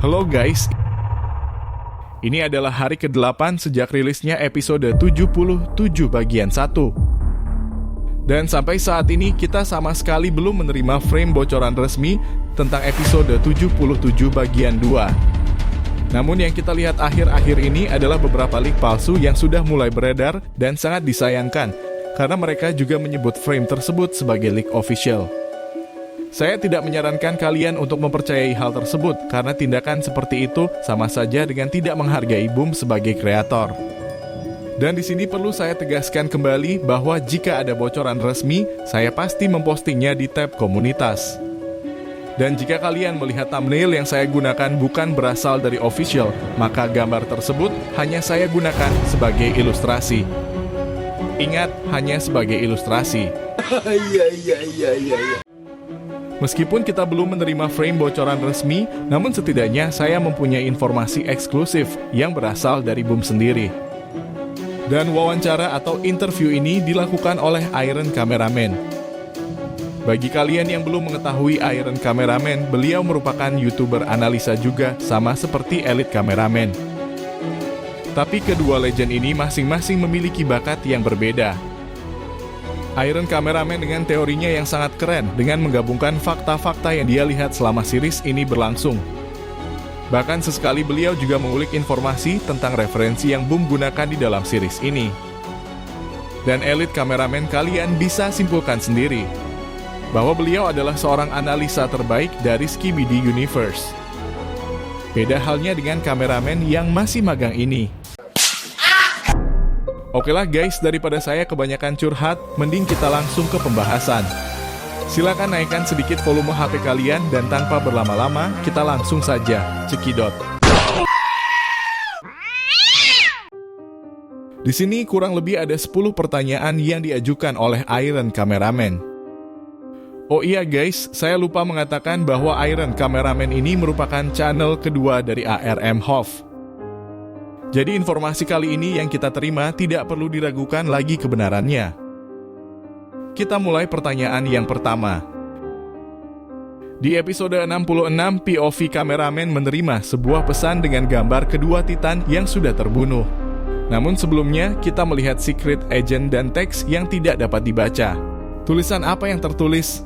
Halo guys, ini adalah hari ke-8 sejak rilisnya episode 77 bagian 1. Dan sampai saat ini kita sama sekali belum menerima frame bocoran resmi tentang episode 77 bagian 2. Namun yang kita lihat akhir-akhir ini adalah beberapa leak palsu yang sudah mulai beredar dan sangat disayangkan karena mereka juga menyebut frame tersebut sebagai leak official. Saya tidak menyarankan kalian untuk mempercayai hal tersebut karena tindakan seperti itu sama saja dengan tidak menghargai Boom sebagai kreator. Dan di sini perlu saya tegaskan kembali bahwa jika ada bocoran resmi, saya pasti mempostingnya di tab komunitas. Dan jika kalian melihat thumbnail yang saya gunakan bukan berasal dari official, maka gambar tersebut hanya saya gunakan sebagai ilustrasi. Ingat, hanya sebagai ilustrasi. Meskipun kita belum menerima frame bocoran resmi, namun setidaknya saya mempunyai informasi eksklusif yang berasal dari Boom sendiri. Dan wawancara atau interview ini dilakukan oleh Iron Cameraman. Bagi kalian yang belum mengetahui Iron Cameraman, beliau merupakan YouTuber analisa juga sama seperti Elite Cameraman. Tapi kedua legend ini masing-masing memiliki bakat yang berbeda. Iron Cameraman dengan teorinya yang sangat keren dengan menggabungkan fakta-fakta yang dia lihat selama series ini berlangsung. Bahkan sesekali beliau juga mengulik informasi tentang referensi yang Boom gunakan di dalam series ini. Dan Elite Cameraman kalian bisa simpulkan sendiri bahwa beliau adalah seorang analisa terbaik dari Skibidi Universe. Beda halnya dengan kameramen yang masih magang ini. Oke lah guys, daripada saya kebanyakan curhat, mending kita langsung ke pembahasan. Silakan naikkan sedikit volume HP kalian dan tanpa berlama-lama, kita langsung saja cekidot. Di sini kurang lebih ada 10 pertanyaan yang diajukan oleh Iron Cameraman. Oh iya guys, saya lupa mengatakan bahwa Iron Cameraman ini merupakan channel kedua dari ARM Hof. Jadi informasi kali ini yang kita terima tidak perlu diragukan lagi kebenarannya. Kita mulai pertanyaan yang pertama. Di episode 66, POV Cameraman menerima sebuah pesan dengan gambar kedua Titan yang sudah terbunuh. Namun sebelumnya, kita melihat secret agent dan teks yang tidak dapat dibaca. Tulisan apa yang tertulis?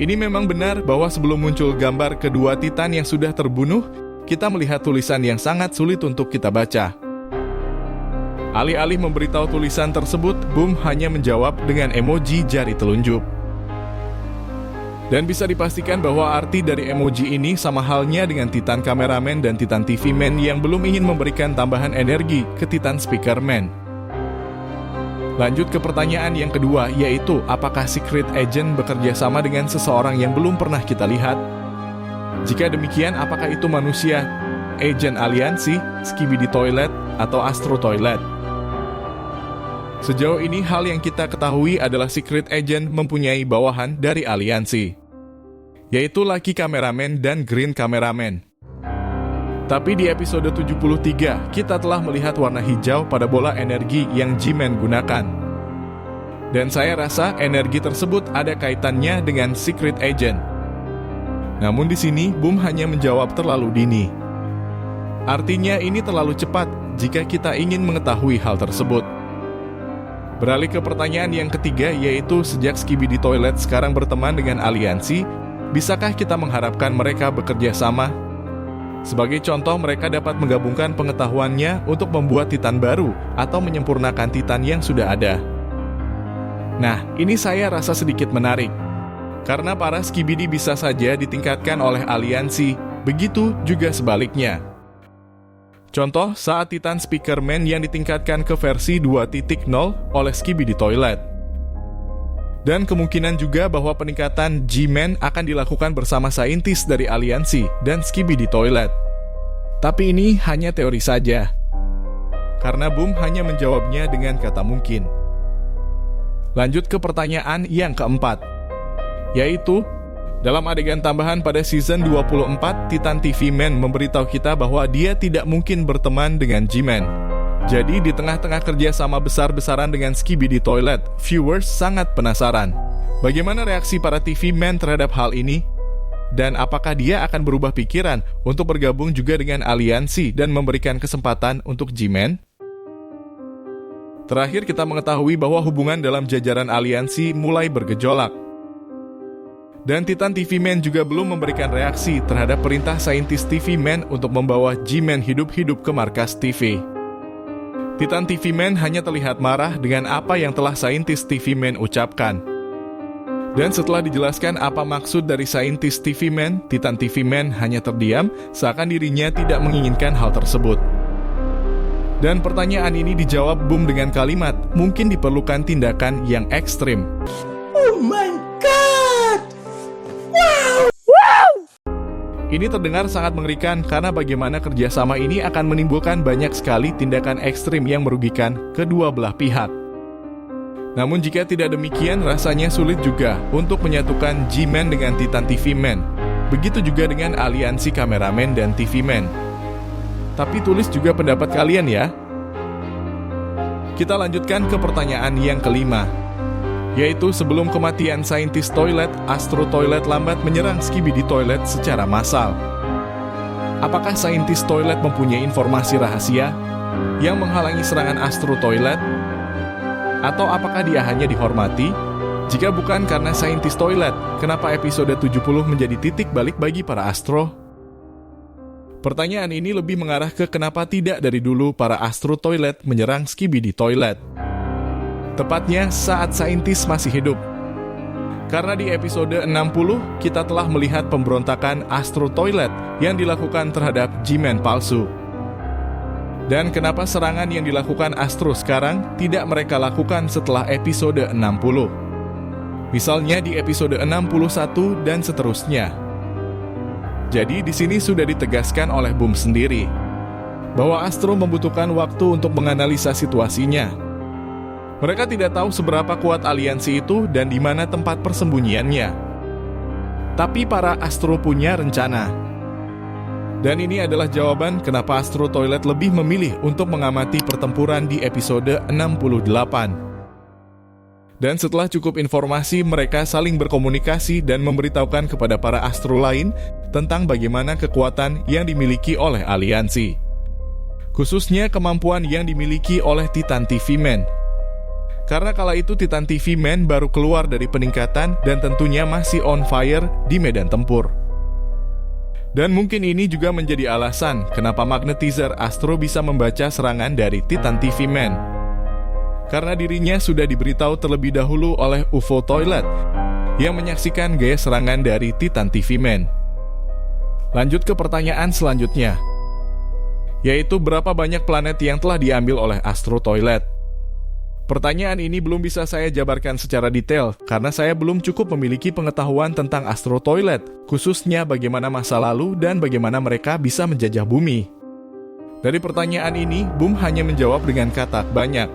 Ini memang benar bahwa sebelum muncul gambar kedua Titan yang sudah terbunuh, kita melihat tulisan yang sangat sulit untuk kita baca. Alih-alih memberitahu tulisan tersebut, Boom hanya menjawab dengan emoji jari telunjuk. Dan bisa dipastikan bahwa arti dari emoji ini sama halnya dengan Titan Cameraman dan Titan TV Man yang belum ingin memberikan tambahan energi ke Titan Speaker Man. Lanjut ke pertanyaan yang kedua, yaitu apakah Secret Agent bekerja sama dengan seseorang yang belum pernah kita lihat? Jika demikian, apakah itu manusia, Agent Aliansi, Skibidi Toilet, atau Astro Toilet? Sejauh ini hal yang kita ketahui adalah Secret Agent mempunyai bawahan dari Aliansi, yaitu Lucky Cameraman dan Green Cameraman. Tapi di episode 73, kita telah melihat warna hijau pada bola energi yang G-Man gunakan. Dan saya rasa energi tersebut ada kaitannya dengan Secret Agent. Namun di sini, Boom hanya menjawab terlalu dini. Artinya ini terlalu cepat jika kita ingin mengetahui hal tersebut. Beralih ke pertanyaan yang ketiga, yaitu sejak Skibidi Toilet sekarang berteman dengan Aliansi, bisakah kita mengharapkan mereka bekerja sama? Sebagai contoh, mereka dapat menggabungkan pengetahuannya untuk membuat Titan baru atau menyempurnakan Titan yang sudah ada. Nah, ini saya rasa sedikit menarik. Karena para Skibidi bisa saja ditingkatkan oleh Aliansi, begitu juga sebaliknya. Contoh saat Titan Speaker Man yang ditingkatkan ke versi 2.0 oleh Skibidi Toilet. Dan kemungkinan juga bahwa peningkatan G-Man akan dilakukan bersama saintis dari Aliansi dan Skibidi Toilet. Tapi ini hanya teori saja. Karena Boom hanya menjawabnya dengan kata mungkin. Lanjut ke pertanyaan yang keempat, yaitu dalam adegan tambahan pada season 24, Titan TV Man memberitahu kita bahwa dia tidak mungkin berteman dengan G-Man. Jadi di tengah-tengah kerjasama besar-besaran dengan Skibidi Toilet, viewers sangat penasaran. Bagaimana reaksi para TV Man terhadap hal ini? dan apakah dia akan berubah pikiran untuk bergabung juga dengan aliansi dan memberikan kesempatan untuk G-Man? Terakhir, kita mengetahui bahwa hubungan dalam jajaran aliansi mulai bergejolak. Dan Titan TV Man juga belum memberikan reaksi terhadap perintah saintis TV Man untuk membawa G-Man hidup-hidup ke markas TV. Titan TV Man hanya terlihat marah dengan apa yang telah saintis TV Man ucapkan. Dan setelah dijelaskan apa maksud dari saintis TV Man, Titan TV Man hanya terdiam seakan dirinya tidak menginginkan hal tersebut. Dan pertanyaan ini dijawab Boom dengan kalimat, mungkin diperlukan tindakan yang ekstrim. Oh my God! Wow! Ini terdengar sangat mengerikan karena bagaimana kerjasama ini akan menimbulkan banyak sekali tindakan ekstrim yang merugikan kedua belah pihak. Namun jika tidak demikian, rasanya sulit juga untuk menyatukan G-Man dengan Titan TV Man. Begitu juga dengan aliansi kameramen dan TV Man. Tapi tulis juga pendapat kalian ya. Kita lanjutkan ke pertanyaan yang kelima, yaitu sebelum kematian saintis Toilet, Astro Toilet lambat menyerang Skibidi Toilet secara massal. Apakah saintis Toilet mempunyai informasi rahasia yang menghalangi serangan Astro Toilet? Atau apakah dia hanya dihormati? Jika bukan karena saintis Toilet, kenapa episode 70 menjadi titik balik bagi para Astro? Pertanyaan ini lebih mengarah ke kenapa tidak dari dulu para Astro Toilet menyerang Skibidi Toilet. Tepatnya saat saintis masih hidup. Karena di episode 60, kita telah melihat pemberontakan Astro Toilet yang dilakukan terhadap G-Man palsu. Dan kenapa serangan yang dilakukan Astro sekarang tidak mereka lakukan setelah episode 60? Misalnya di episode 61 dan seterusnya. Jadi di sini sudah ditegaskan oleh Boom sendiri bahwa Astro membutuhkan waktu untuk menganalisa situasinya. Mereka tidak tahu seberapa kuat aliansi itu dan di mana tempat persembunyiannya. Tapi para Astro punya rencana. Dan ini adalah jawaban kenapa Astro Toilet lebih memilih untuk mengamati pertempuran di episode 68. Dan setelah cukup informasi, mereka saling berkomunikasi dan memberitahukan kepada para Astro lain tentang bagaimana kekuatan yang dimiliki oleh aliansi. Khususnya kemampuan yang dimiliki oleh Titan TV Man. Karena kala itu Titan TV Man baru keluar dari peningkatan dan tentunya masih on fire di medan tempur. Dan mungkin ini juga menjadi alasan kenapa Magnetizer Astro bisa membaca serangan dari Titan TV Man. Karena dirinya sudah diberitahu terlebih dahulu oleh UFO Toilet yang menyaksikan gaya serangan dari Titan TV Man. Lanjut ke pertanyaan selanjutnya, yaitu berapa banyak planet yang telah diambil oleh Astro Toilet. Pertanyaan ini belum bisa saya jabarkan secara detail karena saya belum cukup memiliki pengetahuan tentang Astro Toilet, khususnya bagaimana masa lalu dan bagaimana mereka bisa menjajah bumi. Dari pertanyaan ini, Boom hanya menjawab dengan kata banyak.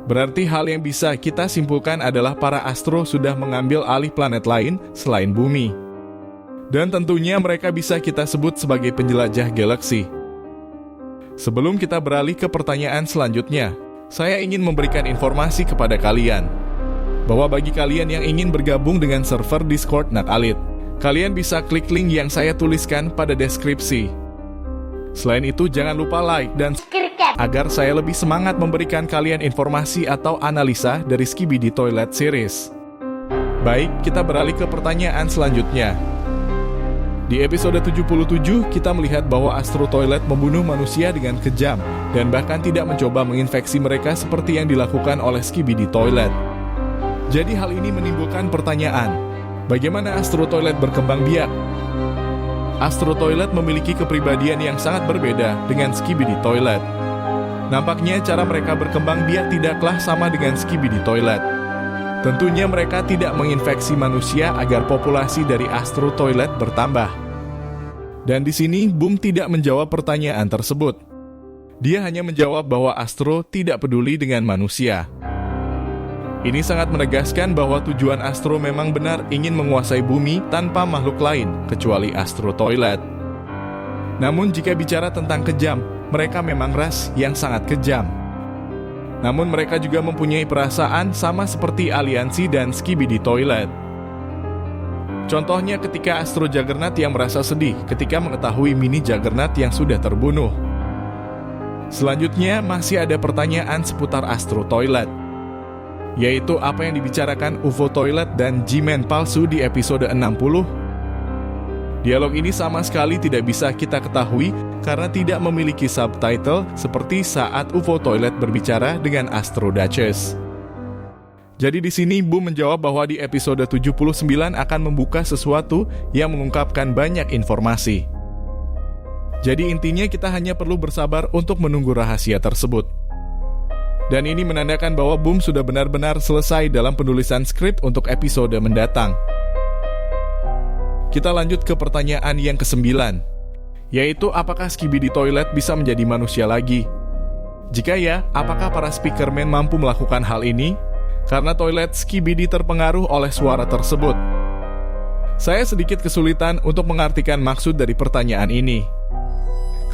Berarti hal yang bisa kita simpulkan adalah para Astro sudah mengambil alih planet lain selain bumi. Dan tentunya mereka bisa kita sebut sebagai penjelajah galaksi. Sebelum kita beralih ke pertanyaan selanjutnya, saya ingin memberikan informasi kepada kalian bahwa bagi kalian yang ingin bergabung dengan server Discord Nakalit, kalian bisa klik link yang saya tuliskan pada deskripsi. Selain itu, jangan lupa like dan agar saya lebih semangat memberikan kalian informasi atau analisa dari Skibidi Toilet Series. Baik, kita beralih ke pertanyaan selanjutnya. Di episode 77, kita melihat bahwa Astro Toilet membunuh manusia dengan kejam dan bahkan tidak mencoba menginfeksi mereka seperti yang dilakukan oleh Skibidi Toilet. Jadi hal ini menimbulkan pertanyaan, bagaimana Astro Toilet berkembang biak? Astro Toilet memiliki kepribadian yang sangat berbeda dengan Skibidi Toilet. Nampaknya cara mereka berkembang biak tidaklah sama dengan Skibidi Toilet. Tentunya mereka tidak menginfeksi manusia agar populasi dari Astro Toilet bertambah. Dan di sini Boom tidak menjawab pertanyaan tersebut. Dia hanya menjawab bahwa Astro tidak peduli dengan manusia. Ini sangat menegaskan bahwa tujuan Astro memang benar ingin menguasai bumi tanpa makhluk lain kecuali Astro Toilet. Namun jika bicara tentang kejam, mereka memang ras yang sangat kejam. Namun mereka juga mempunyai perasaan sama seperti aliansi dan Skibidi Toilet. Contohnya ketika Astro Juggernaut yang merasa sedih ketika mengetahui Mini Juggernaut yang sudah terbunuh. Selanjutnya masih ada pertanyaan seputar Astro Toilet, yaitu apa yang dibicarakan UFO Toilet dan G-Man palsu di episode 60. Dialog ini sama sekali tidak bisa kita ketahui karena tidak memiliki subtitle seperti saat UFO Toilet berbicara dengan Astro Duchess. Jadi di sini Boom menjawab bahwa di episode 79 akan membuka sesuatu yang mengungkapkan banyak informasi. Jadi intinya kita hanya perlu bersabar untuk menunggu rahasia tersebut. Dan ini menandakan bahwa Boom sudah benar-benar selesai dalam penulisan skrip untuk episode mendatang. Kita lanjut ke pertanyaan yang ke-9, yaitu apakah Skibidi Toilet bisa menjadi manusia lagi? Jika ya, apakah para Speakerman mampu melakukan hal ini? Karena toilet Skibidi terpengaruh oleh suara tersebut. Saya sedikit kesulitan untuk mengartikan maksud dari pertanyaan ini,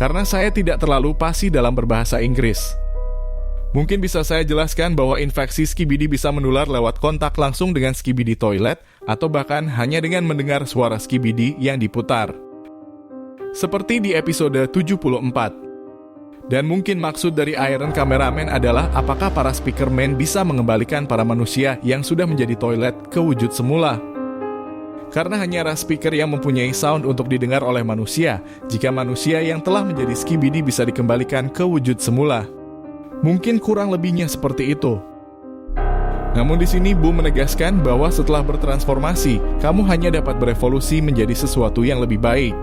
karena saya tidak terlalu fasih dalam berbahasa Inggris. Mungkin bisa saya jelaskan bahwa infeksi Skibidi bisa menular lewat kontak langsung dengan Skibidi Toilet, atau bahkan hanya dengan mendengar suara Skibidi yang diputar. Seperti di episode 74. Dan mungkin maksud dari Iron Cameraman adalah apakah para Speakerman bisa mengembalikan para manusia yang sudah menjadi toilet ke wujud semula. Karena hanya ras speaker yang mempunyai sound untuk didengar oleh manusia, jika manusia yang telah menjadi Skibidi bisa dikembalikan ke wujud semula. Mungkin kurang lebihnya seperti itu. Namun di sini Boom menegaskan bahwa setelah bertransformasi, kamu hanya dapat berevolusi menjadi sesuatu yang lebih baik.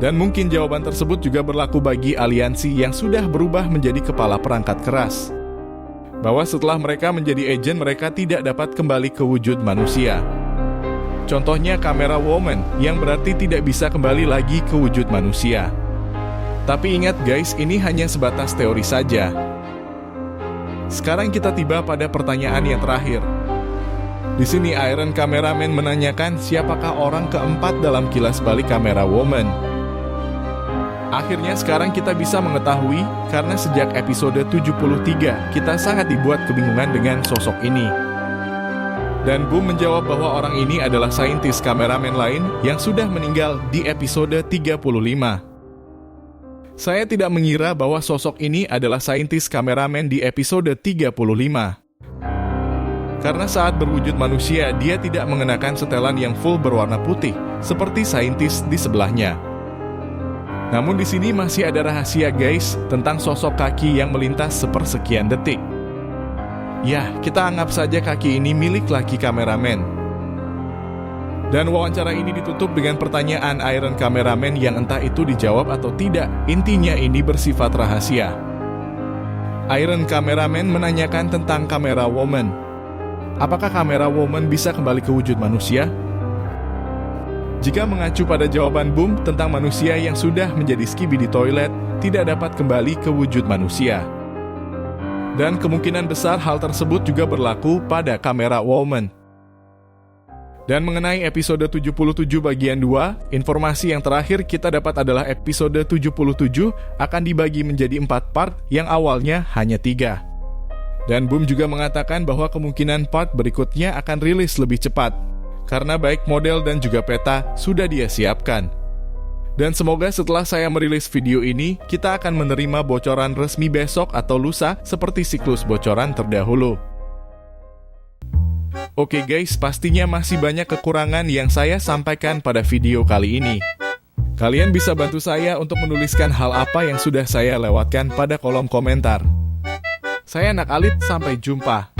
Dan mungkin jawaban tersebut juga berlaku bagi aliansi yang sudah berubah menjadi kepala perangkat keras. Bahwa setelah mereka menjadi agen, mereka tidak dapat kembali ke wujud manusia. Contohnya Camera Woman, yang berarti tidak bisa kembali lagi ke wujud manusia. Tapi ingat guys, ini hanya sebatas teori saja. Sekarang kita tiba pada pertanyaan yang terakhir. Di sini Iron Cameraman menanyakan siapakah orang keempat dalam kilas balik Camera Woman. Akhirnya sekarang kita bisa mengetahui karena sejak episode 73 kita sangat dibuat kebingungan dengan sosok ini. Dan Boom menjawab bahwa orang ini adalah saintis kameramen lain yang sudah meninggal di episode 35. Saya tidak mengira bahwa sosok ini adalah saintis kameramen di episode 35. Karena saat berwujud manusia, dia tidak mengenakan setelan yang full berwarna putih, seperti saintis di sebelahnya. Namun di sini masih ada rahasia guys, tentang sosok kaki yang melintas sepersekian detik. Ya, kita anggap saja kaki ini milik laki kameramen. Dan wawancara ini ditutup dengan pertanyaan Iron Cameraman yang entah itu dijawab atau tidak. Intinya ini bersifat rahasia. Iron Cameraman menanyakan tentang Camera Woman. Apakah Camera Woman bisa kembali ke wujud manusia? Jika mengacu pada jawaban Boom tentang manusia yang sudah menjadi Skibidi Toilet, tidak dapat kembali ke wujud manusia. Dan kemungkinan besar hal tersebut juga berlaku pada Camera Woman. Dan mengenai episode 77 bagian 2, informasi yang terakhir kita dapat adalah episode 77 akan dibagi menjadi 4 part yang awalnya hanya 3. Dan Boom juga mengatakan bahwa kemungkinan part berikutnya akan rilis lebih cepat, karena baik model dan juga peta sudah dia siapkan. Dan semoga setelah saya merilis video ini, kita akan menerima bocoran resmi besok atau lusa seperti siklus bocoran terdahulu. Oke guys, pastinya masih banyak kekurangan yang saya sampaikan pada video kali ini. Kalian bisa bantu saya untuk menuliskan hal apa yang sudah saya lewatkan pada kolom komentar. Saya Anak Alit, sampai jumpa.